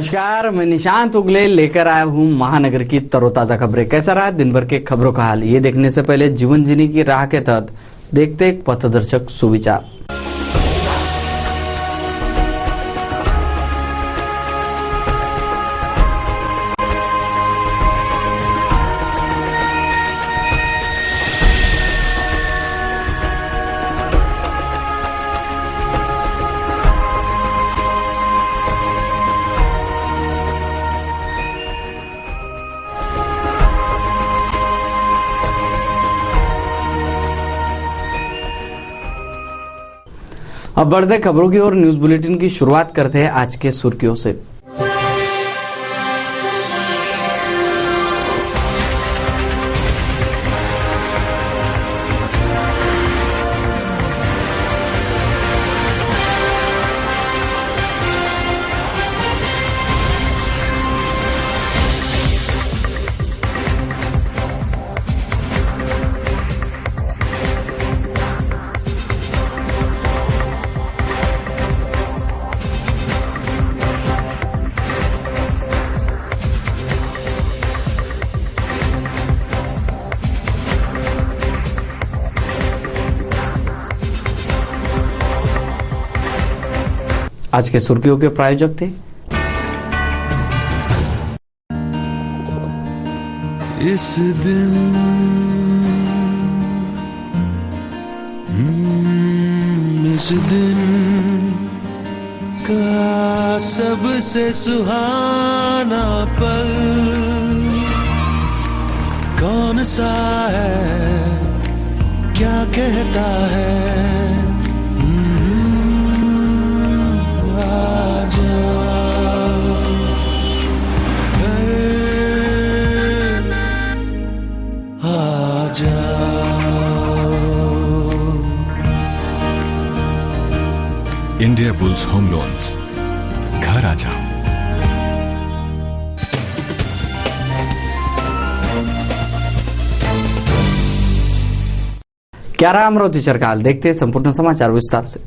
नमस्कार, मैं निशांत उगले लेकर आया हूँ महानगर की तरोताजा खबरें। कैसा रहा दिन भर के खबरों का हाल, ये देखने से पहले जीवन जीने की राह के तहत देखते एक पथदर्शक सुविचार। अब बढ़ते खबरों की ओर। न्यूज बुलेटिन की शुरुआत करते हैं आज के सुर्खियों से। आज के सुर्खियों के प्रायोजक थे इस दिन का सबसे सुहाना पल कौन सा है, क्या कहता है। इंडिया बुल्स होम लोन्स, घर आ जाओ। क्या रहा अमरावती सरकार, देखते हैं संपूर्ण समाचार विस्तार से।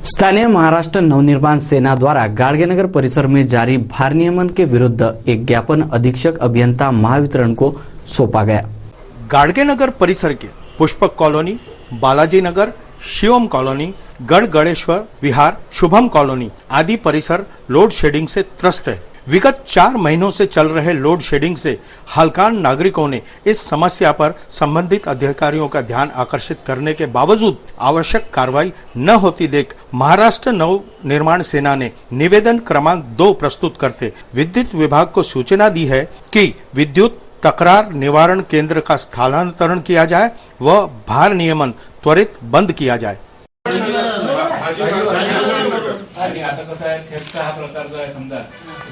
स्थानीय महाराष्ट्र नवनिर्माण सेना द्वारा गाड़गेनगर परिसर में जारी भार नियमन के विरुद्ध एक ज्ञापन अधीक्षक अभियंता महावितरण को सौंपा गया। गाड़गेनगर परिसर के पुष्पक कॉलोनी, बालाजी नगर, शिवम कॉलोनी, गढ़गणेश्वर विहार, शुभम कॉलोनी आदि परिसर लोड शेडिंग से त्रस्त है। विगत 4 महीनों से चल रहे लोड शेडिंग से हल्कान नागरिकों ने इस समस्या पर संबंधित अधिकारियों का ध्यान आकर्षित करने के बावजूद आवश्यक कार्रवाई न होती देख महाराष्ट्र नव निर्माण सेना ने निवेदन क्रमांक 2 प्रस्तुत करते विद्युत विभाग को सूचना दी है कि विद्युत तकरार निवारण केंद्र का स्थानांतरण किया जाए व भार नियमन त्वरित बंद किया जाए। आणि आता कसं आहे, थेफ्टचा हा प्रकार जो आहे समजा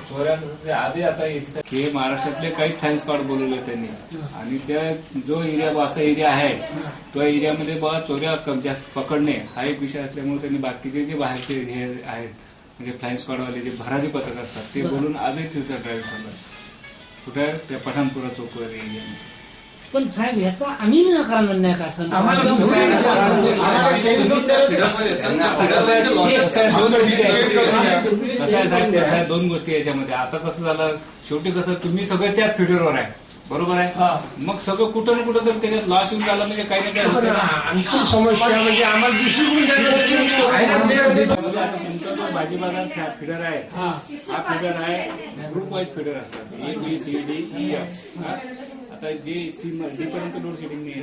चोऱ्या आधी आता हे महाराष्ट्रातले काही फ्लाइंग स्क्वॉड बोलवले त्यांनी आणि त्या जो एरिया असा एरिया आहे तो एरियामध्ये बघा चोऱ्या जास्त पकडणे हा एक विषय असल्यामुळे त्यांनी बाकीचे जे बाहेरचे एरिया आहेत म्हणजे फ्लाइंग स्क्वॉडवाले जे भरारी पथक असतात ते बोलून आधी ठेवतात ड्रायव्हर कुठे त्या पठाणपुरा चौक एरियामध्ये। पण साहेब ह्याचा आम्ही नकार म्हणण्या का असं दोन गोष्टी याच्यामध्ये। आता कसं झालं, शेवटी कसं तुम्ही सगळे त्याच फिडरवर आहे, बरोबर आहे, मग सगळं कुठं ना कुठं तर त्याच्यात लॉस येऊन झाला म्हणजे काही ना काही होतं ना। आणखी समस्या म्हणजे आम्हाला तुमचा जो भाजी बाजार फिडर आहे हा फिडर आहे ग्रुप वाईज फिडर असतात, A B C D E F. आता जे डी पर्यंत लोड शेडिंग नाही,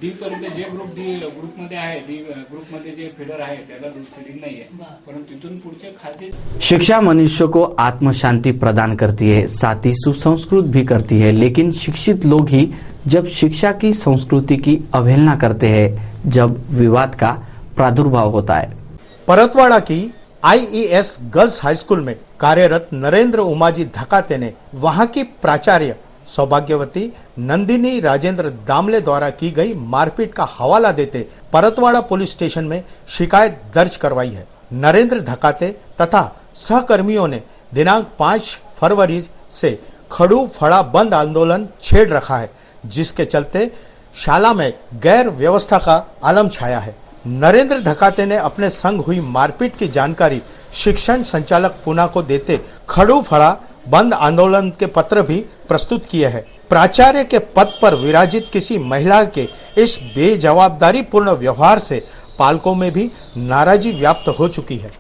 डी पर्यंत जे ग्रुपमध्ये आहे, डी ग्रुपमध्ये जे फिडर आहे त्याला लोड शेडिंग नाहीये, परंतु तिथून पुढचे खाते। शिक्षा मनुष्य को आत्म शांति प्रदान करती है, साथ ही सुसंस्कृत भी करती है, लेकिन शिक्षित लोग ही जब शिक्षा की संस्कृति की अवहेलना करते हैं, जब विवाद का प्रादुर्भाव होता है। परतवाड़ा की IES गर्ल्स हाई स्कूल में कार्यरत नरेंद्र उमाजी धकाते ने वहां की प्राचार्य सौभाग्यवती नंदिनी राजेंद्र दामले द्वारा की गई मारपीट का हवाला देते परतवाड़ा पुलिस स्टेशन में शिकायत दर्ज करवाई है। नरेंद्र धकाते तथा सहकर्मियों ने दिनांक 5 फरवरी से खड़ू फड़ा बंद आंदोलन छेड़ रखा है, जिसके चलते शाला में गैर व्यवस्था का आलम छाया है। नरेंद्र धकाते ने अपने संग हुई मारपीट की जानकारी शिक्षण संचालक पूना को देते खड़ू फड़ा बंद आंदोलन के पत्र भी प्रस्तुत किए हैं। प्राचार्य के पद पर विराजित किसी महिला के इस बेजवाबदारी पूर्ण व्यवहार से पालकों में भी नाराजगी व्याप्त हो चुकी है।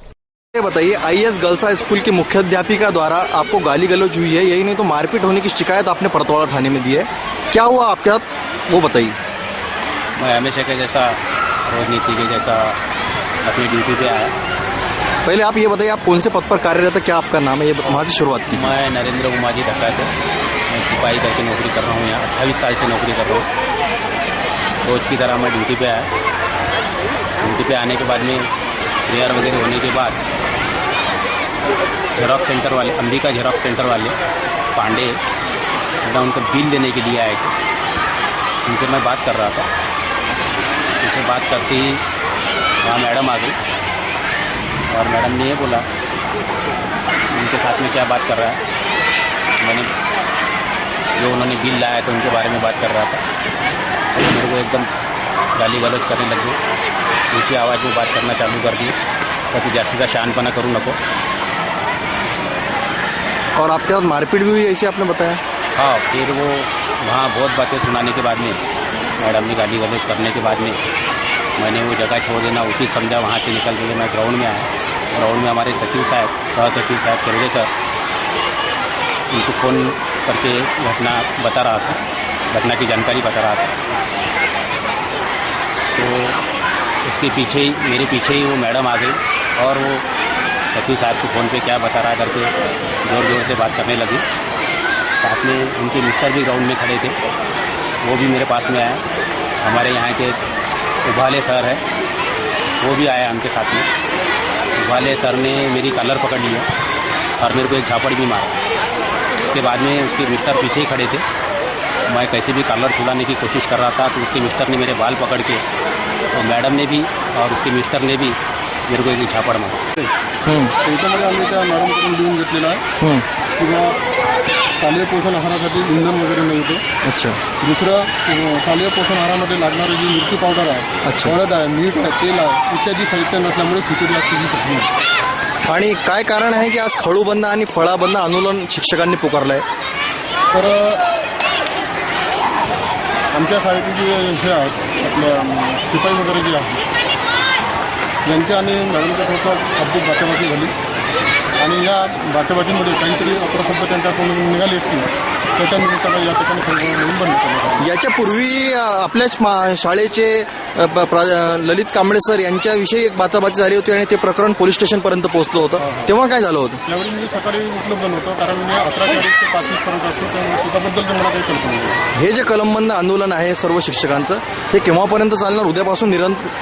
ये बताइए, आईएस गर्ल्स हाई स्कूल की मुख्याध्यापिका द्वारा आपको गाली गलौज हुई है, यही नहीं तो मारपीट होने की शिकायत आपने परतवाड़ा थाने में दी है, क्या हुआ आपके साथ वो बताइए। मैं हमेशा के जैसा राजनीति के जैसा अपनी ड्यूटी पे आया। पहले आप ये बताइए, आप कौन से पद पर कार्यरत है, क्या आपका नाम है, ये वहाँ से शुरुआत कीजिए। मैं नरेंद्र कुमार जी ढक्का थे, मैं सिपाही करके नौकरी कर रहा हूँ यहाँ, 28 साल से नौकरी कर रहा हूँ। रोज की तरह मैं ड्यूटी पे आया। ड्यूटी पे आने के बाद में प्रेयर वगैरह होने के बाद जेरॉक्स सेंटर वाले, अंबिका जेरॉक्स सेंटर वाले पांडे उनका बिल देने के लिए आए थे। उनसे मैं बात कर रहा था। उनसे बात करते ही वहाँ मैडम आ गई और मैडम ने ये बोला उनके साथ में क्या बात कर रहा है। मैंने जो उन्होंने बिल लाया था उनके बारे में बात कर रहा था। तो मेरे को एकदम गाली गलौज करने लग गई, ऊँची आवाज़ में बात करना चालू कर दी ताकि जास्तीचा शहाणपणा करू नको। और आपके साथ मारपीट भी हुई ऐसे आपने बताया। हाँ, फिर वो वहाँ बहुत बातें सुनाने के बाद में मैडम ने गाली गलौज करने के बाद में मैंने वो जगह छोड़ देना उचित समझा। वहाँ से निकल के मैं ग्राउंड में आया। ग्राउंड में हमारे सचिव साहब, सह सचिव साहब करगे सर, उनको फ़ोन करके घटना बता रहा था, घटना की जानकारी बता रहा था। तो उसके पीछे ही, मेरे पीछे ही वो मैडम आ गई और वो सचिव साहब को फ़ोन पे क्या बता रहा करके ज़ोर ज़ोर से बात करने लगी। साथ में उनके मिस्टर भी ग्राउंड में खड़े थे, वो भी मेरे पास में आया। हमारे यहाँ के उभाले सर है, वो भी आया उनके साथ में। उभाले सर ने मेरी कॉलर पकड़ लिया और मेरे को एक झापड़ भी मारा। उसके बाद में उसके मिस्टर पीछे ही खड़े थे। मैं कैसे भी कॉलर छुड़ाने की कोशिश कर रहा था तो उसके मिस्टर ने मेरे बाल पकड़ के, तो मैडम ने भी और उसके मिस्टर ने भी मेरे को एक झापड़ मारा। त्याच्यामध्ये आम्ही त्या मॅडमकडून लिहून घेतलेला आहे किंवा शालेय पोषण आहारासाठी इंधन वगैरे मिळते। अच्छा। दुसरं शालेय पोषण आहारामध्ये लागणारी जी मिरची पावडर आहे, अच्छा, हळद आहे, मीठ आहे, तेल आहे इत्यादी साहित्य नसल्यामुळे खिचडी आज शिजू शकत नाही। आणि काय कारण आहे की आज खडू बंद आणि फळा बंद आंदोलन शिक्षकांनी पुकारलं आहे? तर आमच्या शाळेतील जे हे आहेत आपल्या शिपाई वगैरे जे आहेत यांच्या आणि मॅडमच्या थोडंसं शब्दिक बाचाबाची झाली आणि या बाचाबाचीमध्ये काहीतरी अप्रशब्द त्यांच्याकडून निघाली असतील, त्याच्या निमित्तानं या ठिकाणी म्हणून बंद करण्यात. याच्यापूर्वी आपल्याच शाळेचे ललित कांबळे सर यांच्याविषयी एक बाचाबाची झाली होती आणि ते प्रकरण पोलीस स्टेशनपर्यंत पोहोचलं होतं, तेव्हा काय झालं होतं? त्यावेळी मी सकाळी उपलब्ध नव्हतं कारण मी 11:40 ते 5:30 पर्यंत असतो, त्यामुळे त्याबद्दल मला काही कल्पना नाही. हे जे कलमबंद आंदोलन आहे सर्व शिक्षकांचं, हे केव्हापर्यंत चालणार? उद्यापासून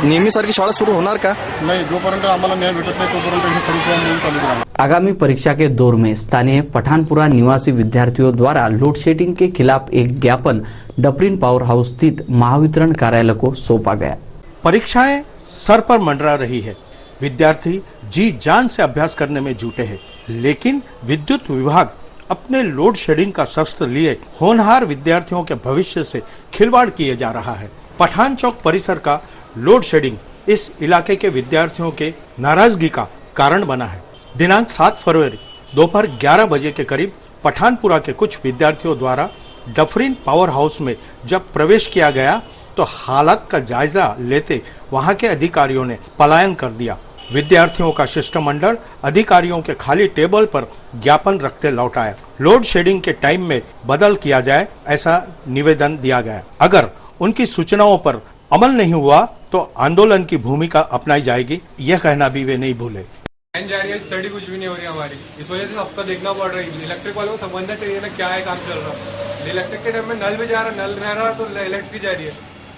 नेहमीसारखी शाळा सुरू होणार का? नहीं, जोपर्यंत आम्हाला न्याय भेटत नाही तोपर्यंत हे खडूचा आंदोलन चालू राहणार. आगामी परीक्षा के दौर में स्थानीय पठानपुरा निवासी विद्यार्थियों द्वारा लोड शेडिंग के खिलाफ एक ज्ञापन डफरिन पावर हाउस स्थित महावितरण कार्यालय को सौंपा गया। परीक्षाएं सर पर मंडरा रही है, विद्यार्थी जी जान से अभ्यास करने में जुटे हैं, लेकिन विद्युत विभाग अपने लोड शेडिंग का शस्त्र लिए होनहार विद्यार्थियों के भविष्य से खिलवाड़ किए जा रहा है। पठान चौक परिसर का लोड शेडिंग इस इलाके के विद्यार्थियों के नाराजगी का कारण बना है। दिनांक 7 फरवरी दोपहर 11 बजे के करीब पठानपुरा के कुछ विद्यार्थियों द्वारा डफरिन पावर हाउस में जब प्रवेश किया गया तो हालात का जायजा लेते वहां के अधिकारियों ने पलायन कर दिया। विद्यार्थियों का शिष्टमंडल अधिकारियों के खाली टेबल पर ज्ञापन रखते लौट आया। लोड शेडिंग के टाइम में बदल किया जाए ऐसा निवेदन दिया गया। अगर उनकी सूचनाओं पर अमल नहीं हुआ तो आंदोलन की भूमिका अपनाई जाएगी, यह कहना भी वे नहीं भूले। लाइन जा रही है, स्टडी कुछ भी नहीं हो रही हमारी, इस वजह से सबका देखना पड़ रहा है। इलेक्ट्रिक वालों को समझना चाहिए ना क्या है काम चल रहा। इलेक्ट्रिक के टाइम में नल भी जा रहा, नल रह रहा तो इलेक्ट्रिक भी जा रही है,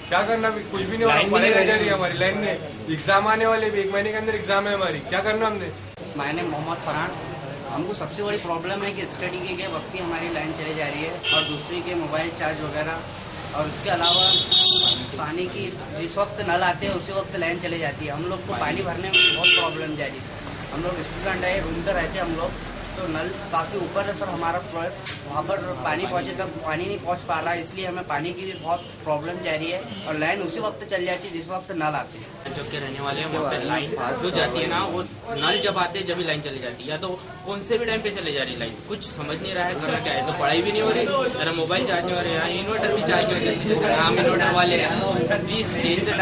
क्या करना? कुछ भी नहीं हो रहा, पढ़ाई रह जा रही है हमारी लाइन में। एग्जाम आने वाले भी 1 महीने के अंदर एग्जाम है हमारी, क्या करना हमने? मैंने मोहम्मद फरहान, हमको सबसे बड़ी प्रॉब्लम है कि स्टडी के वक्त ही हमारी लाइन चली जा रही है और दूसरी के मोबाइल चार्ज वगैरह, और उसके अलावा पानी की जिस वक्त नल आते हैं उसी वक्त लाइन चली जाती है। हम लोग को पानी भरने में बहुत प्रॉब्लम जा रही है। हम लोग स्टूडेंट है, रूम पे रहते हम लोग, तो नल काफ़ी ऊपर है सर हमारा फ्लोर, वहाँ पर पानी पहुँचे तक पानी नहीं पहुँच पा रहा है, इसलिए हमें पानी की भी बहुत प्रॉब्लम जा रही है और लाइन उसी वक्त चल जाती है जिस वक्त नल आते हैं। जो के रहने वाले हैं वहाँ पे लाइन जो जाती है ना, वो नल जब आते हैं जब भी लाइन चली जाती है, या तो कौन से भी टाइम पे चले जा रही है लाइन, कुछ समझ नहीं रहा है करना क्या है। तो पढ़ाई भी नहीं हो रही, मेरा मोबाइल चार्ज नहीं हो रहा है, इन्वर्टर भी चार्ज नहीं हो रही। हम इन्वर्टर वाले हैं, प्लीज चेंज द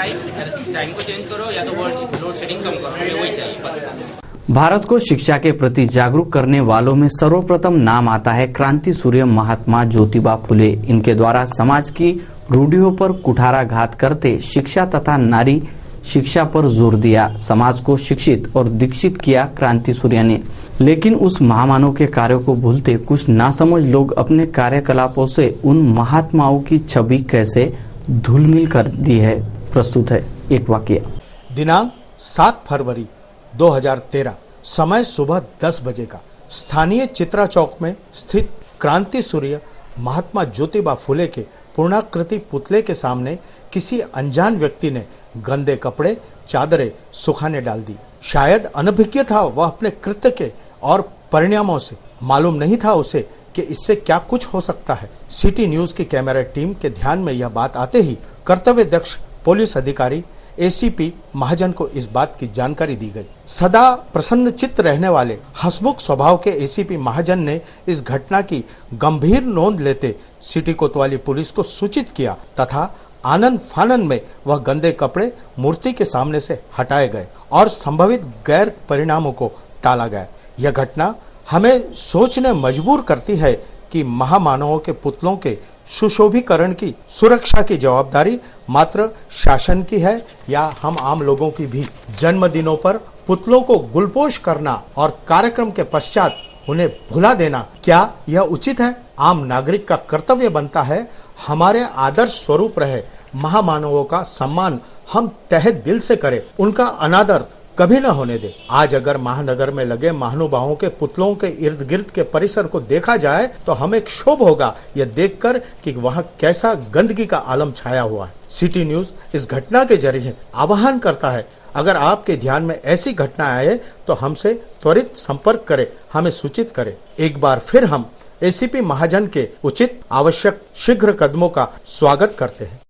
टाइम को चेंज करो या तो लोड शेडिंग कम करो, हमें वही चाहिए बस। भारत को शिक्षा के प्रति जागरूक करने वालों में सर्वप्रथम नाम आता है क्रांति सूर्य महात्मा ज्योतिबा फुले। इनके द्वारा समाज की रूढ़ियों पर कुठाराघात करते शिक्षा तथा नारी शिक्षा पर जोर दिया, समाज को शिक्षित और दीक्षित किया क्रांति सूर्य ने। लेकिन उस महामानव के कार्यों को भूलते कुछ नासमझ लोग अपने कार्यकलापों से उन महात्माओं की छवि कैसे धूलमिल कर दी है। प्रस्तुत है एक वाकया। दिनांक 7 फरवरी 2013, समय सुबह 10 बजे का स्थानीय चित्रा चौक में स्थित क्रांति सूर्य महात्मा ज्योतिबा फुले के पूर्णाकृति पुतले के सामने किसी अनजान व्यक्ति ने गंदे कपड़े चादरें सुखाने डाल दी। शायद अनभिज्ञ था वह अपने कृत्य के और परिणामों से, मालूम नहीं था उसे कि इससे क्या कुछ हो सकता है। सिटी न्यूज की कैमरा टीम के ध्यान में यह बात आते ही कर्तव्यदक्ष पुलिस अधिकारी एसीपी महाजन को इस बात की जानकारी दी गई। सदा प्रसन्न चित्त रहने वाले हंसमुख स्वभाव के एसीपी महाजन ने इस घटना की गंभीर नोंद लेते सिटी कोतवाली पुलिस को सूचित किया तथा आनंद फानन में वह गंदे कपड़े मूर्ति के सामने से हटाए गए और संभवित गैर परिणामों को टाला गया। यह घटना हमें सोचने मजबूर करती है कि महामानवों के पुतलों के सुशोभीकरण की सुरक्षा की जवाबदारी मात्र शासन की है या हम आम लोगों की भी। जन्मदिनों पर पुतलों को गुलपोश करना और कार्यक्रम के पश्चात उन्हें भुला देना, क्या यह उचित है? आम नागरिक का कर्तव्य बनता है हमारे आदर्श स्वरूप रहे महामानवों का सम्मान हम तहे दिल से करें, उनका अनादर कभी न होने दे। आज अगर महानगर में लगे महानुभावों के पुतलों के इर्द गिर्द के परिसर को देखा जाए तो हमें क्षोभ होगा यह देखकर कि वहां कैसा गंदगी का आलम छाया हुआ है। सिटी न्यूज इस घटना के जरिए आह्वान करता है, अगर आपके ध्यान में ऐसी घटना आए तो हमसे त्वरित संपर्क करें, हमें सूचित करें। एक बार फिर हम एसीपी महाजन के उचित आवश्यक शीघ्र कदमों का स्वागत करते हैं।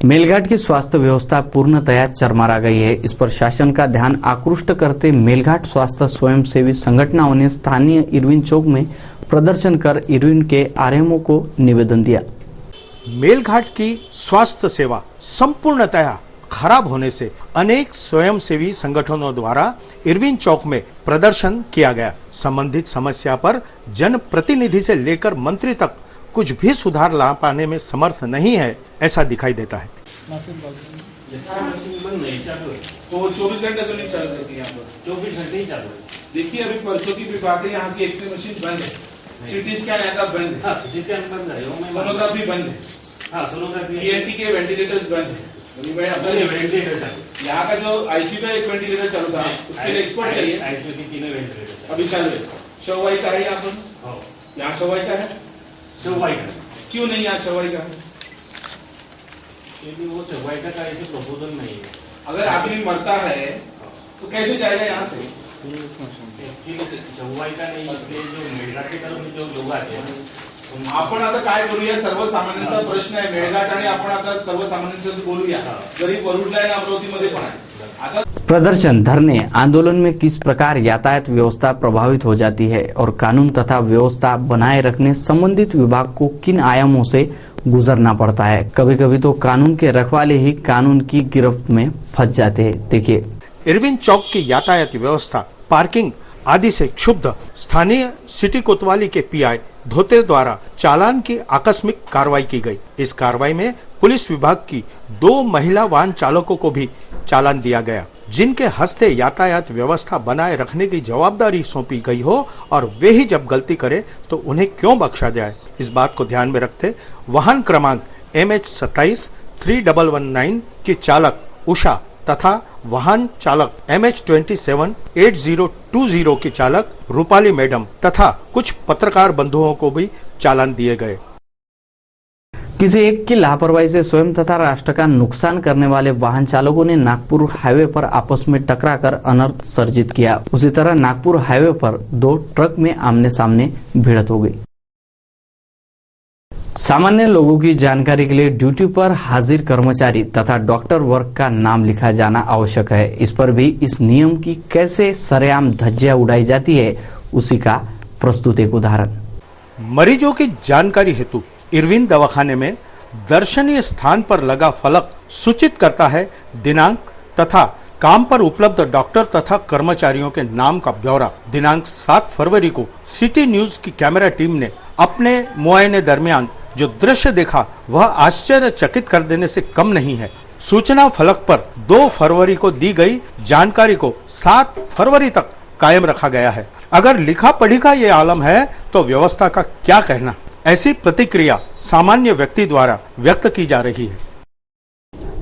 मेलघाट की स्वास्थ्य व्यवस्था पूर्णतया चरमरा गई है। इस पर शासन का ध्यान आकृष्ट करते मेलघाट स्वास्थ्य स्वयंसेवी संगठनों ने स्थानीय इरविन चौक में प्रदर्शन कर इरविन के आरएमओ को निवेदन दिया। मेलघाट की स्वास्थ्य सेवा संपूर्णतया खराब होने से अनेक स्वयंसेवी संगठनों द्वारा इरविन चौक में प्रदर्शन किया गया। संबंधित समस्या पर जनप्रतिनिधि से लेकर मंत्री तक कुछ भी सुधार ला पाने में समर्थ नहीं है, ऐसा दिखाई देता है। तो 24 घंटे तो नहीं चल रही थी यहाँ पर, 24 घंटे ही चल रही। देखिए अभी परसों की भी बात है, यहाँ की एक्सरे मशीन बंद है, सिटी स्कैन ऐसा बंद है, सिटी स्कैन बंद है, सोनोग्राफी बंद है, सोनोग्राफी ईएनटी के वेंटिलेटर्स बंद है। यहाँ का जो आईसीयू का एक वेंटिलेटर चालू था, उसके लिए एक्सपर्ट चाहिए, आईसीयू की तीनों वेंटिलेटर अभी चालू है। शववाई का है यहाँ पर, यहाँ शववाई का है, शववाई का क्यों नहीं? यहाँ शववाई का है क्योंकि वो शववाई का ऐसे प्रपोजल नहीं है। अगर आदमी मरता है तो कैसे जाएगा यहाँ से? शववाई का नहीं, जो मेळघाट के तरफ जो लोक आते हैं आपण आता काय करूया, सर्वसामान्यांचा प्रश्न आहे मेळघाट आणि आपण आता सर्वसामान्यांचं बोलूया। गरीब वरुडला आहे, अमरावतीमध्ये पण आहे। आता प्रदर्शन, धरने, आंदोलन में किस प्रकार यातायात व्यवस्था प्रभावित हो जाती है और कानून तथा व्यवस्था बनाए रखने संबंधित विभाग को किन आयामों से गुजरना पड़ता है। कभी कभी तो कानून के रखवाले ही कानून की गिरफ्त में फंस जाते हैं। देखिए, इरविन चौक की यातायात व्यवस्था, पार्किंग आदि से क्षुब्ध स्थानीय सिटी कोतवाली के पीआई धोते द्वारा चालान की आकस्मिक कार्रवाई की गई। इस कार्रवाई में पुलिस विभाग की 2 महिला वाहन चालकों को भी चालान दिया गया, जिनके हस्ते यातायात व्यवस्था बनाए रखने की जवाबदारी सौंपी गई हो और वे ही जब गलती करें तो उन्हें क्यों बख्शा जाए। इस बात को ध्यान में रखते वाहन क्रमांक MH27 3119 की चालक उषा तथा वाहन चालक MH27 8020 की चालक रूपाली मैडम तथा कुछ पत्रकार बंधुओं को भी चालान दिए गए। किसी एक की लापरवाही से स्वयं तथा राष्ट्र का नुकसान करने वाले वाहन चालकों ने नागपुर हाईवे पर आपस में टकराकर अनर्थ सर्जित किया। उसी तरह नागपुर हाईवे पर 2 ट्रक में आमने सामने भिड़ंत हो गई। सामान्य लोगों की जानकारी के लिए ड्यूटी पर हाजिर कर्मचारी तथा डॉक्टर वर्ग का नाम लिखा जाना आवश्यक है। इस पर भी इस नियम की कैसे सरेआम धज्जियां उड़ाई जाती है, उसी का प्रस्तुत एक उदाहरण। मरीजों की जानकारी हेतु इरविन दवाखाने में दर्शनीय स्थान पर लगा फलक सूचित करता है दिनांक तथा काम पर उपलब्ध डॉक्टर तथा कर्मचारियों के नाम का ब्यौरा। दिनांक 7 फरवरी को सिटी न्यूज की कैमरा टीम ने अपने मुआयने दरमियान जो दृश्य देखा वह आश्चर्यचकित कर देने से कम नहीं है। सूचना फलक पर 2 फरवरी को दी गई जानकारी को 7 फरवरी तक कायम रखा गया है। अगर लिखा पढ़ी का ये आलम है तो व्यवस्था का क्या कहना। ऐसी प्रतिक्रिया सामान्य व्यक्ति द्वारा व्यक्त की जा रही है।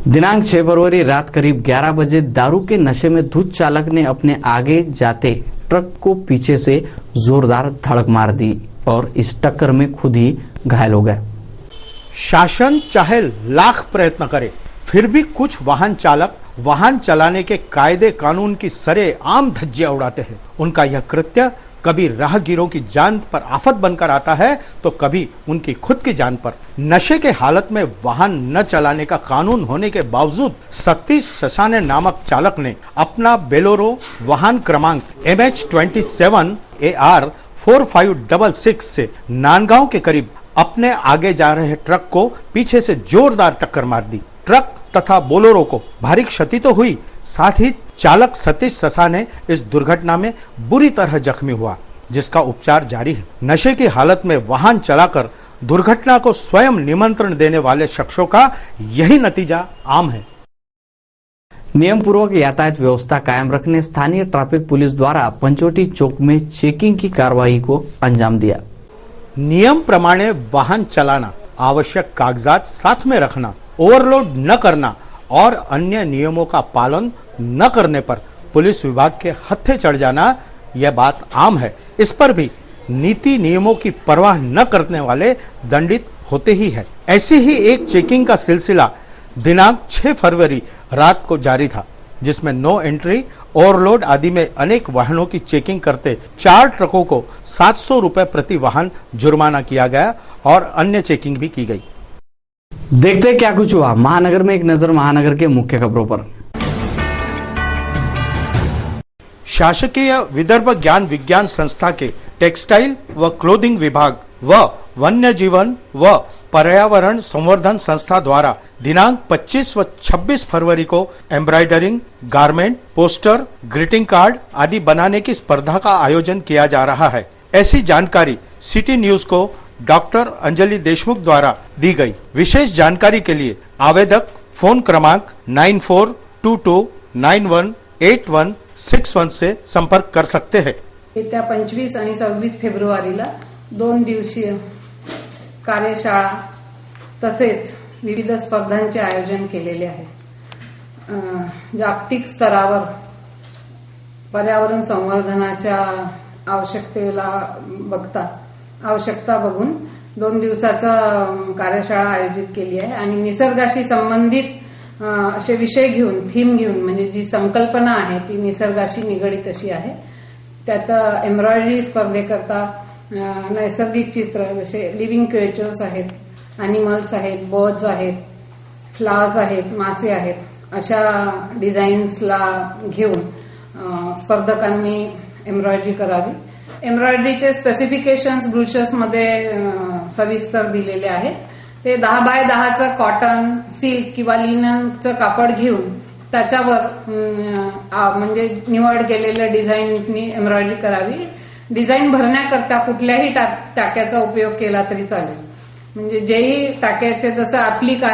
दिनांक 6 फरवरी रात करीब 11 बजे दारू के नशे में धुत चालक ने अपने आगे जाते ट्रक को पीछे से जोरदार धड़क मार दी और इस टक्कर में खुद ही घायल हो गए। शासन चाहे लाख प्रयत्न करे फिर भी कुछ वाहन चालक वाहन चलाने के कायदे कानून की सरेआम धज्जियां उड़ाते हैं। उनका यह कृत्य कभी राहगीरों की जान पर आफत बनकर आता है तो कभी उनकी खुद की जान पर। नशे के हालत में वाहन न चलाने का कानून होने के बावजूद सतीश ससाने नामक चालक ने अपना बेलोरो वाहन क्रमांक MH27 AR 4566 से नांदगांव के करीब अपने आगे जा रहे ट्रक को पीछे से जोरदार टक्कर मार दी। ट्रक तथा बोलेरो को भारी क्षति तो हुई, साथ ही चालक सतीश ससाने इस दुर्घटना में बुरी तरह जख्मी हुआ, जिसका उपचार जारी है। नशे की हालत में वाहन चलाकर दुर्घटना को स्वयं निमंत्रण देने वाले शख्सों का यही नतीजा आम है। नियम पूर्वक यातायात व्यवस्था कायम रखने स्थानीय ट्रैफिक पुलिस द्वारा पंचवटी चौक में चेकिंग की कार्रवाई को अंजाम दिया। नियम प्रमाणे वाहन चलाना, आवश्यक कागजात साथ में रखना, ओवरलोड न करना और अन्य नियमों का पालन न करने पर पुलिस विभाग के हत्थे चढ़ जाना, यह बात आम है। इस पर भी नीति नियमों की परवाह न करने वाले दंडित होते ही है। ऐसी ही एक चेकिंग का सिलसिला दिनांक 6 फरवरी रात को जारी था, जिसमें नो एंट्री, ओवरलोड आदि में अनेक वाहनों की चेकिंग करते 4 ट्रकों को 700 रुपए प्रति वाहन जुर्माना किया गया और अन्य चेकिंग भी की गई। देखते क्या कुछ हुआ महानगर में। एक नजर महानगर के मुख्य खबरों पर। शासकीय विदर्भ ज्ञान विज्ञान संस्था के टेक्सटाइल व क्लोथिंग विभाग व वन्य जीवन व पर्यावरण संवर्धन संस्था द्वारा दिनांक 25 व 26 फरवरी को embroidering, garment, poster, greeting card आदि बनाने की स्पर्धा का आयोजन किया जा रहा है। ऐसी जानकारी सिटी न्यूज को डॉक्टर अंजलि देशमुख द्वारा दी गई। विशेष जानकारी के लिए आवेदक फोन क्रमांक 9422918161 से संपर्क कर सकते हैं। येत्या 25 आणि 26 फेब्रुवारीला 2 दिवसीय कार्यशाळा तसेच विविध स्पर्धांचे आयोजन केलेले आहे। जागतिक स्तरावर पर्यावरण संवर्धनाच्या आवश्यकता बघून 2 दिवसाचा कार्यशाळा आयोजित केली आहे आणि निसर्गाशी संबंधित असे विषय घेऊन, थीम घेऊन, म्हणजे जी संकल्पना आहे ती निसर्गाशी निगडीत अशी आहे। त्यात एम्ब्रॉयडरी स्पर्धेकरता नैसर्गिक चित्र जसे लिव्हिंग क्रिएचर्स आहेत, अॅनिमल्स आहेत, बर्ड्स आहेत, फ्लावर्स आहेत, मासे आहेत, अशा डिझाईन्सला घेऊन स्पर्धकांनी एम्ब्रॉयडरी करावी। एम्ब्रॉयडरीचे स्पेसिफिकेशन्स ब्रुशर्स मध्ये सविस्तर दिलेले आहेत। ते 10 बाय 10चं कॉटन, सिल्क किंवा लिननचं कापड घेऊन त्याच्यावर म्हणजे निवड केलेल्या डिझाईननी एम्ब्रॉयडरी करावी। डिझाईन भरण्याकरता कुठल्याही टाक्याचा उपयोग केला तरी चालेल। म्हणजे जेही टाक्याचे जसं ऍप्लिक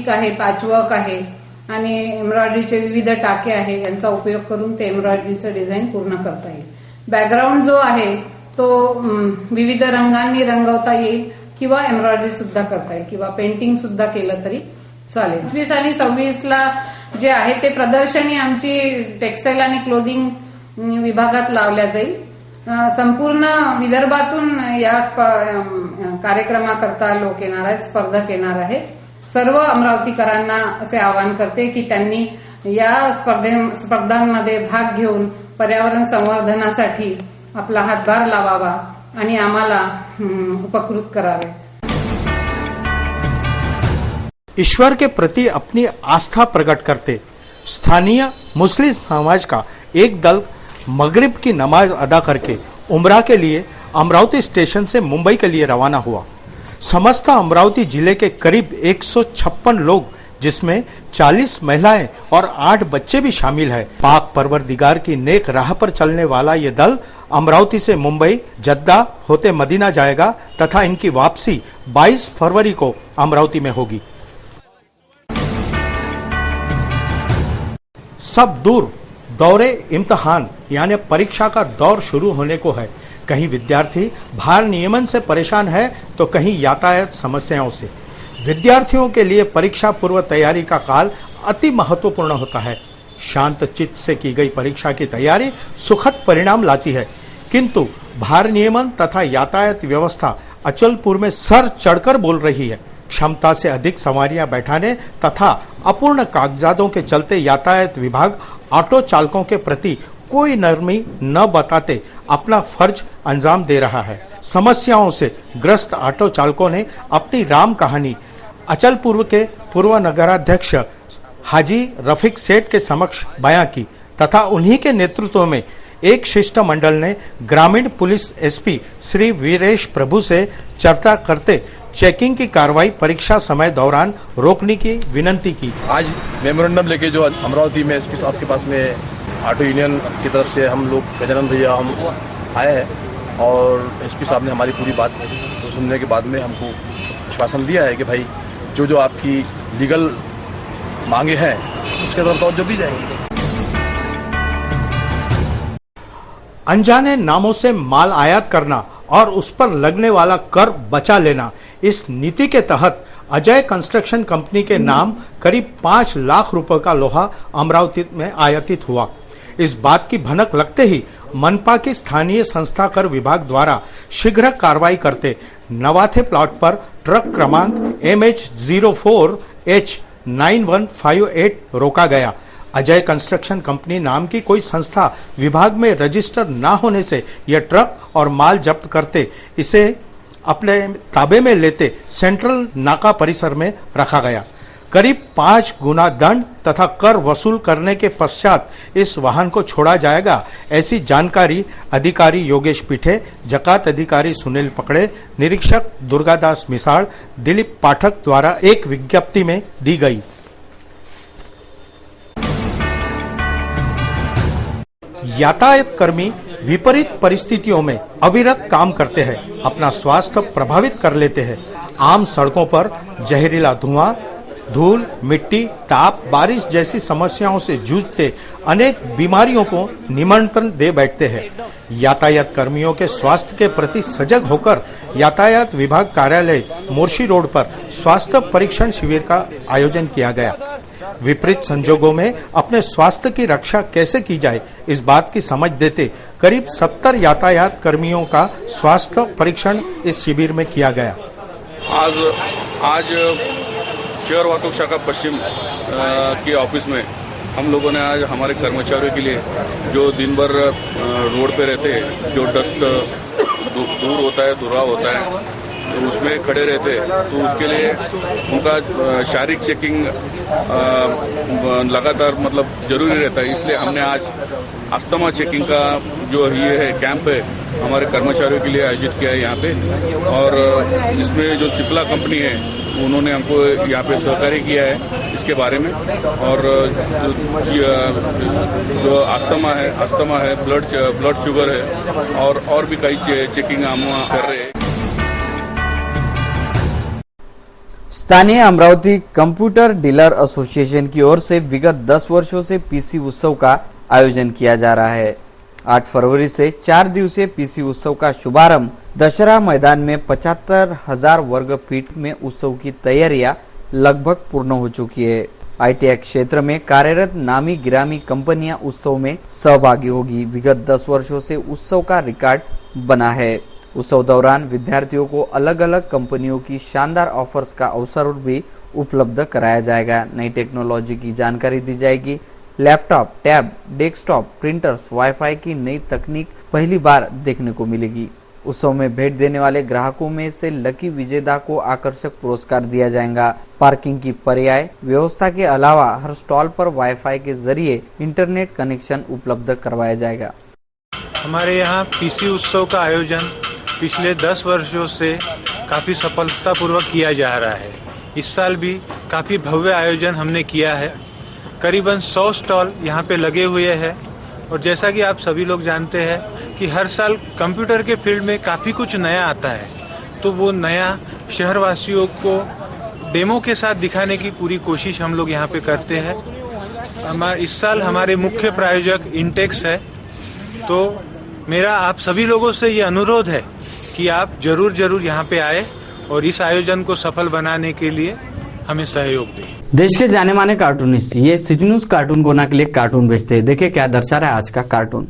आहे, पॅचवर्क आहे आणि एम्ब्रॉयडरीचे विविध टाके आहे, यांचा उपयोग करून ते एम्ब्रॉयडरीचं डिझाईन पूर्ण करता येईल। बॅकग्राऊंड जो आहे तो विविध रंगांनी रंगवता येईल किंवा एम्ब्रॉयडरी सुद्धा करता येईल किंवा पेंटिंग सुद्धा केलं तरी चालेल। 25 आणि 26ला जे आहे ते प्रदर्शनी आमची टेक्सटाईल आणि क्लोथिंग विभागात लावल्या जाईल। संपूर्ण विदर्भातून या कार्यक्रमाकरता लोक येणार आहेत, स्पर्धक येणार आहेत. सर्व अमरावतीकरांना असे आवाहन करते की त्यांनी या स्पर्धांमध्ये भाग घेऊन पर्यावरण संवर्धनासाठी आपला हातभार लावावा आणि आम्हाला उपकृत करावे. ईश्वर के प्रति अपनी आस्था प्रकट करते स्थानीय मुस्लिम समाज का एक दल मगरिब की नमाज अदा करके उमरा के लिए अमरावती स्टेशन से मुंबई के लिए रवाना हुआ. समस्त अमरावती जिले के करीब 156 लोग, जिसमें 40 महिलाएं और 8 बच्चे भी शामिल हैं. पाक परवरदिगार की नेक राह पर चलने वाला ये दल अमरावती से मुंबई, जद्दा होते मदीना जाएगा तथा इनकी वापसी 22 फरवरी को अमरावती में होगी. सब दूर दौरे इम्तिहान यानी परीक्षा का दौर शुरू होने को है. कहीं विद्यार्थी भार नियमन से परेशान है तो कहीं यातायात समस्याओं से. विद्यार्थियों के लिए परीक्षा पूर्व तैयारी का काल अति महत्वपूर्ण होता है. शांत चित्त से की गई परीक्षा की तैयारी सुखद परिणाम लाती है, किंतु भार नियमन तथा यातायात व्यवस्था अचलपुर में सर चढ़कर बोल रही है. क्षमता से अधिक सवारियां बैठाने तथा अपूर्ण कागजातों के चलते यातायात विभाग ऑटो चालकों के प्रति कोई नरमी न बताते अपना फर्ज अंजाम दे रहा है. समस्याओं से ग्रस्त ऑटो चालकों ने अपनी राम कहानी अचलपुर के पूर्व नगराध्यक्ष हाजी रफीक सेठ के समक्ष बयां की तथा उन्हीं के नेतृत्व में एक शिष्टमंडल ने ग्रामीण पुलिस एसपी श्री वीरेश प्रभु से चर्चा करते चेकिंग की कार्रवाई परीक्षा समय दौरान रोकने की विनती की. आज मेमोरेंडम लेके जो अमरावती में एसपी साहब के पास में ऑटो यूनियन की तरफ से हम लोग गजानन भैया हम आए हैं और एसपी साहब ने हमारी पूरी बात सुनने के बाद में हमको आश्वासन दिया है कि भाई जो आपकी लीगल मांगे हैं उसके तरफ तवज्जो दी जाएगी. अनजाने नामों से माल आयात करना और उस पर लगने वाला कर बचा लेना, इस नीति के तहत अजय कंस्ट्रक्शन कंपनी के नाम करीब 5 लाख रुपए का लोहा अमरावती में आयातित हुआ. इस बात की भनक लगते ही मनपा की स्थानीय संस्था कर विभाग द्वारा शीघ्र कार्रवाई करते नवाथे प्लॉट पर ट्रक क्रमांक MH04H9158 रोका गया. अजय कंस्ट्रक्शन कंपनी नाम की कोई संस्था विभाग में रजिस्टर न होने से यह ट्रक और माल जब्त करते इसे अपने ताबे में लेते सेंट्रल नाका परिसर में रखा गया. करीब 5 गुना दंड तथा कर वसूल करने के पश्चात इस वाहन को छोड़ा जाएगा, ऐसी जानकारी अधिकारी योगेश पीठे, जकात अधिकारी सुनील पकड़े, निरीक्षक दुर्गादास मिसाल, दिलीप पाठक द्वारा एक विज्ञप्ति में दी गई. यातायात कर्मी विपरीत परिस्थितियों में अविरत काम करते हैं, अपना स्वास्थ्य प्रभावित कर लेते हैं. आम सड़कों पर जहरीला धुआं, धूल, मिट्टी, ताप, बारिश जैसी समस्याओं से जूझते अनेक बीमारियों को निमंत्रण दे बैठते हैं. यातायात कर्मियों के स्वास्थ्य के प्रति सजग होकर यातायात विभाग कार्यालय मोर्शी रोड पर स्वास्थ्य परीक्षण शिविर का आयोजन किया गया. विपरीत संजोगों में अपने स्वास्थ्य की रक्षा कैसे की जाए, इस बात की समझ देते करीब 70 यातायात कर्मियों का स्वास्थ्य परीक्षण इस शिविर में किया गया. आज शहर वाहतूक शाखा पश्चिम के ऑफिस में हम लोगों ने आज हमारे कर्मचारियों के लिए जो दिन भर रोड पे रहते हैं, जो डस्ट दूर होता है, धुआं होता है, तो उसमें खड़े रहते हैं, तो उसके लिए उनका शारीरिक चेकिंग लगातार मतलब जरूरी रहता है. इसलिए हमने आज अस्थमा चेकिंग का जो ये है कैंप है हमारे कर्मचारियों के लिए आयोजित किया है यहाँ पे. और इसमें जो सिप्ला कंपनी है उन्होंने हमको यहाँ पे सहकार्य किया है इसके बारे में. और जो अस्थमा है, ब्लड शुगर है और भी कई चेकिंग हम कर रहे हैं. स्थानीय अमरावती कंप्यूटर डीलर एसोसिएशन की ओर से विगत 10 वर्षों से पीसी उत्सव का आयोजन किया जा रहा है. 8 फरवरी से 4 दिवसीय पीसी उत्सव का शुभारंभ दशहरा मैदान में 75,000 वर्ग फीट में उत्सव की तैयारियां लगभग पूर्ण हो चुकी है. ITI क्षेत्र में कार्यरत नामी गिरामी कंपनियां उत्सव में सहभागी होगी। विगत 10 वर्षों से उत्सव का रिकॉर्ड बना है। उत्सव दौरान विद्यार्थियों को अलग अलग कंपनियों की शानदार ऑफर्स का अवसर भी उपलब्ध कराया जाएगा। नई टेक्नोलॉजी की जानकारी दी जाएगी। Laptop, tab, desktop, printers, wifi की नई तकनीक पहली बार देखने को मिलेगी। उत्सव में भेंट देने वाले ग्राहकों में से लकी विजेता को आकर्षक पुरस्कार दिया जाएगा। पार्किंग की पर्याय व्यवस्था के अलावा हर स्टॉल पर वाईफाई के जरिए इंटरनेट कनेक्शन उपलब्ध करवाया जाएगा। हमारे यहाँ पीसी उत्सव का आयोजन पिछले 10 वर्षों से काफी सफलतापूर्वक किया जा रहा है। इस साल भी काफी भव्य आयोजन हमने किया है। करीबन 100 स्टॉल यहाँ पे लगे हुए हैं और जैसा कि आप सभी लोग जानते हैं कि हर साल कंप्यूटर के फील्ड में काफ़ी कुछ नया आता है, तो वो नया शहरवासियों को डेमो के साथ दिखाने की पूरी कोशिश हम लोग यहाँ पे करते हैं। इस साल हमारे मुख्य प्रायोजक इंटेक्स है, तो मेरा आप सभी लोगों से ये अनुरोध है कि आप जरूर यहाँ पे आए और इस आयोजन को सफल बनाने के लिए हमें सहयोग दें। देश के जाने माने कार्टूनिस्ट ये सिटी न्यूज कार्टून कोना के लिए कार्टून भेजते हैं। देखिए क्या दर्शा रहा है आज का कार्टून।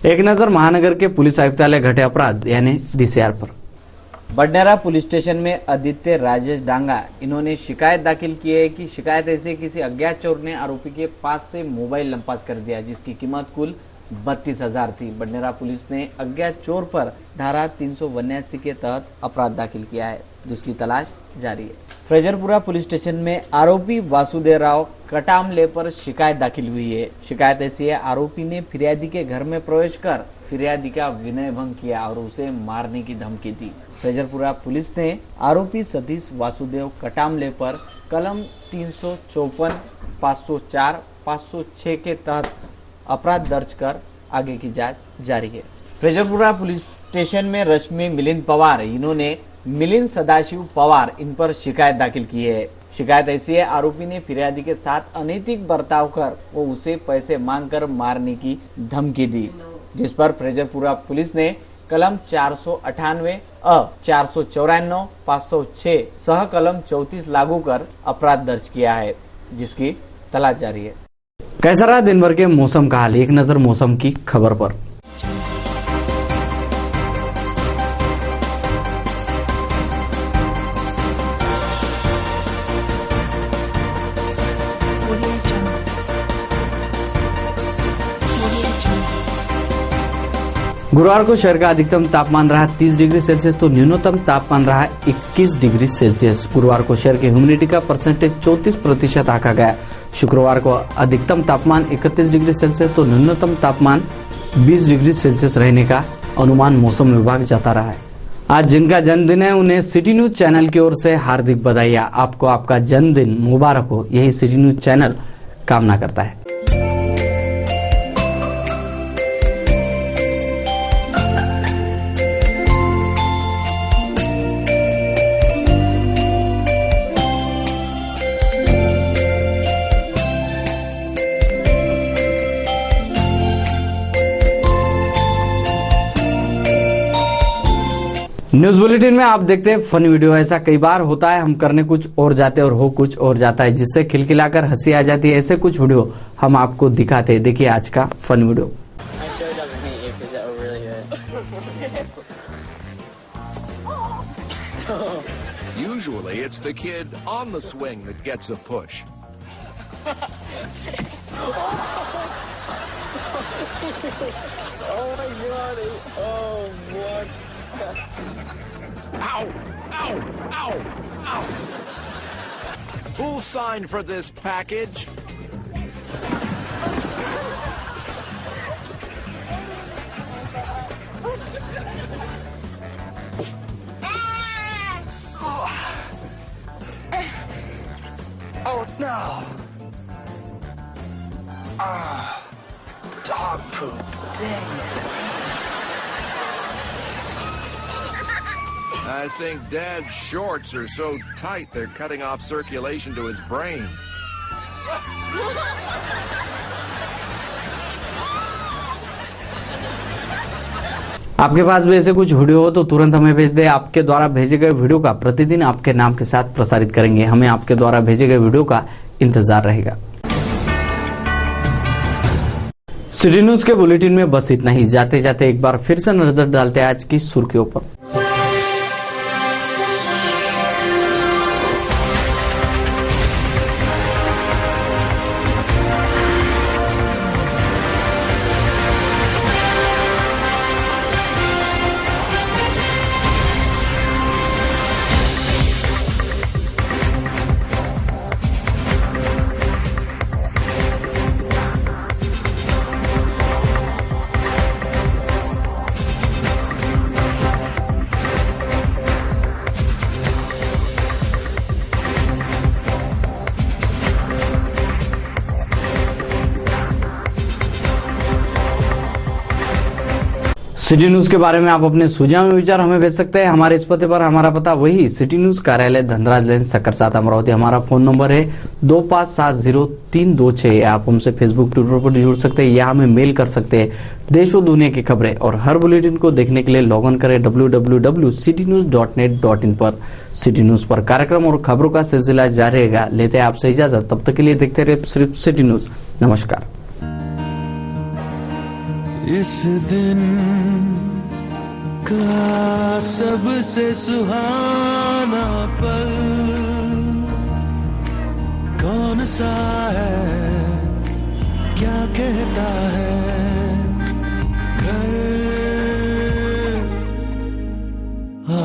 एक नजर महानगर के पुलिस आयुक्तालय घटे अपराध यानी DCR पर। बडनेरा पुलिस स्टेशन में आदित्य राजेश डांगा इन्होंने शिकायत दाखिल की है कि शिकायत ऐसे किसी अज्ञात चोर ने आरोपी के पास से मोबाइल लंपास कर दिया, जिसकी कीमत कुल 32,000 थी। बडनेरा पुलिस ने अज्ञात चोर पर धारा 382 के तहत अपराध दाखिल किया है, जिसकी तलाश जारी है। फ्रेजरपुरा पुलिस स्टेशन में आरोपी वासुदेव राव कटामले पर शिकायत दाखिल हुई है। शिकायत ऐसी है, आरोपी ने फिरियादी के घर में प्रवेश कर फिरियादी का विनय भंग किया और उसे मारने की धमकी दी। फ्रेजरपुरा पुलिस ने आरोपी सतीश वासुदेव कटामले पर कलम 354, 504, 506 के तहत अपराध दर्ज कर आगे की जांच जारी है। फ्रेजरपुरा पुलिस स्टेशन में रश्मि मिलिंद पवार इन्होंने मिलिंद सदाशिव पवार इन पर शिकायत दाखिल की है। शिकायत ऐसी है, आरोपी ने फिरियादी के साथ अनैतिक बर्ताव कर वो उसे पैसे मांगकर मारने की धमकी दी, जिस पर फ्रेजरपुरा पुलिस ने कलम 498 अ 494, 506 सह कलम 34 लागू कर अपराध दर्ज किया है, जिसकी तलाश जारी है। कैसा रहा दिन भर के मौसम का हाल, एक नजर मौसम की खबर पर। गुरुवार को शहर का अधिकतम तापमान रहा 30 डिग्री सेल्सियस तो न्यूनतम तापमान रहा 21 डिग्री सेल्सियस। गुरुवार को शहर की ह्यूमिडिटी का परसेंटेज 34% आंका गया। शुक्रवार को अधिकतम तापमान 31 डिग्री सेल्सियस तो न्यूनतम तापमान 20 डिग्री सेल्सियस रहने का अनुमान मौसम विभाग जता रहा है। आज जिनका जन्मदिन है उन्हें सिटी न्यूज चैनल की ओर से हार्दिक बधाइयां। आपको आपका जन्मदिन मुबारक हो, यही सिटी न्यूज चैनल कामना करता है। न्यूज बुलेटिन में आप देखते हैं फनी वीडियो। ऐसा कई बार होता है, हम करने कुछ और जाते हैं और हो कुछ और जाता है, जिससे खिलखिलाकर हंसी आ जाती है। ऐसे कुछ वीडियो हम आपको दिखाते हैं। देखिए आज का funny video. Usually it's the kid on the swing that gets a push. Oh my god. Oh what? Ow! Ow! Ow! Ow! Who'll sign for this package? Oh no. Dog poop. Dang it. I think Dad's shorts are so tight they're cutting off circulation to his brain. आपके पास भी ऐसे कुछ video हो तो तुरंत हमें भेज दे। आपके द्वारा भेजे गए वीडियो का प्रतिदिन आपके नाम के साथ प्रसारित करेंगे। हमें आपके द्वारा भेजे गए वीडियो का इंतजार रहेगा। सिटी न्यूज के बुलेटिन में बस इतना ही। जाते जाते एक बार फिर से नजर डालते हैं आज की सुर्खियों पर। सिटी न्यूज के बारे में आप अपने सुझाव में विचार हमें भेज सकते हैं हमारे इस पते पर। हमारा पता वही सिटी न्यूज कार्यालय धनराज लेन सक्कर 7 अमरावती। हमारा फोन नंबर है 2570-326। आप हमसे फेसबुक ट्विटर पर जुड़ सकते हैं या हमें मेल कर सकते हैं। देश और दुनिया की खबरें और हर बुलेटिन को देखने के लिए लॉग इन करें www.citynews.net पर। सिटी न्यूज पर कार्यक्रम और खबरों का सिलसिला जारी रहेगा। लेते हैं आपसे इजाजत, तब तक के लिए देखते रहे सिर्फ सिटी न्यूज। नमस्कार। इस दिन का सबसे सुहाना पल कौन सा है, क्या कहता है घर आ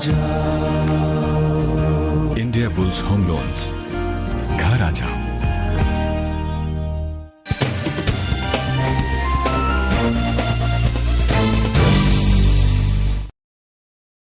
जाओ। इंडिया बुल्स होम लोन्स, घर आ जाओ।